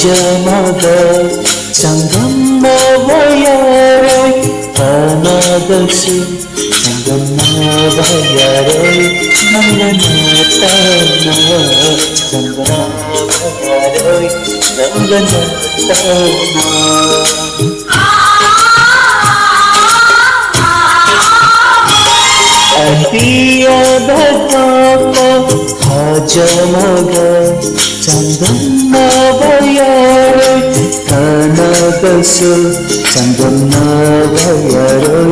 hajamaga Sangama bayaray Panagasu Sangama bayaray Nanganatana Sangama bayaray Nanganatana Atiya bhataka hajamaga Sangama bayaray Tanagasu Sangama bayaray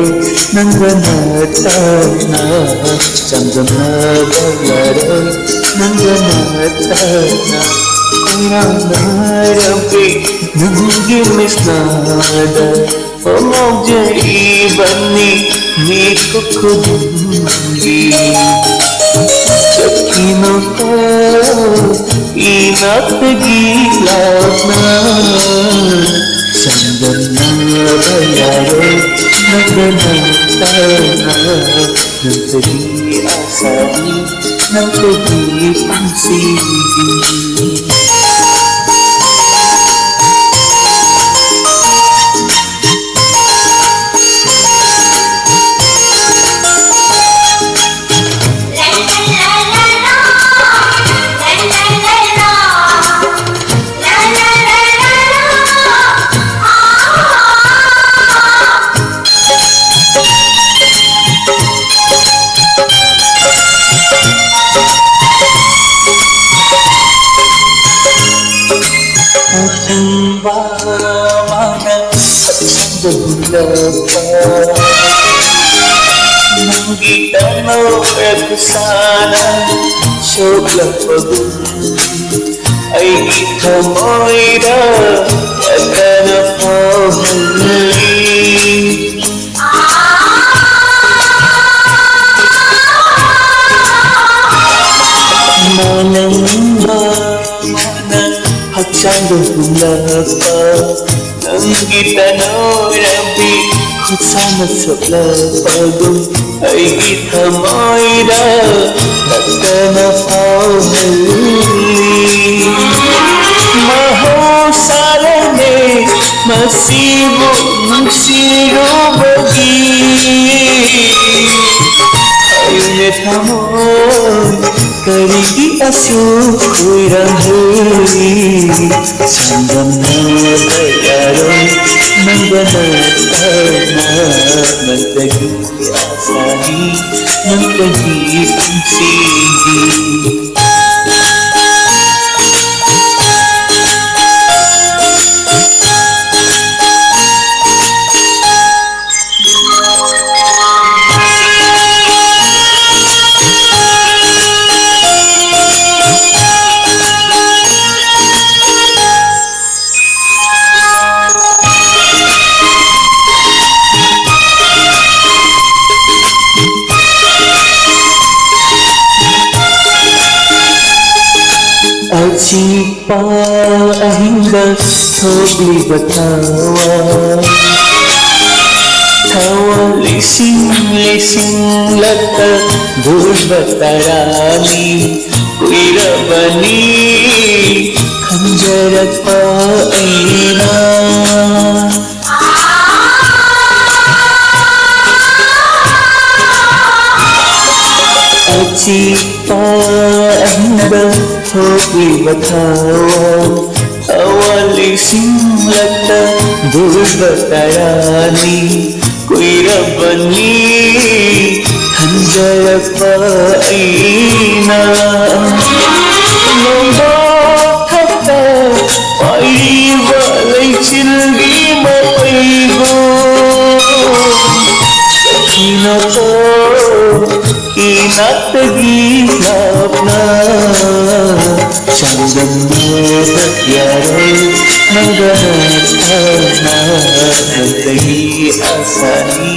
Nanganatana Sangama bayaray Nanganatana Kuyanarabi Nangimisnada Omogjaibani Niku kudungi Sakino ko inatagilapna Sandana bayaray Naganatana Nagtagi asali Nagtagi pansigi Mana Sandulapa Nanggitano Epusana Soglapagum Ay itamoyda Yakanapahali Manamba Sandulapa Nanggitano Rabi Kusana Soglapagum Ay itamoyda Yakanapahali Mahosalane masibo magsirobagi Ayunit hamoy karigi asukoy rahuli Sanggam na bayaroy ng banatana Magtagi asali ng pag-ibig sige Sipa ahingga tobli batawa Tawa lising lata durbatarani Kuirabani kanjarat paina Sipa ahingga Hobi batawa awali simlata durbatarani kuirabani hanjaya paina nombok kata paibalay silgi mapaigo sakina ko inatagilap na Sanggam na bagyaray Nangganatana Nagtagi asali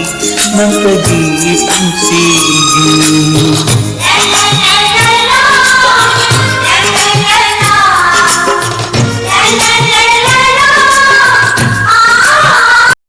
Ng pag-ibig sige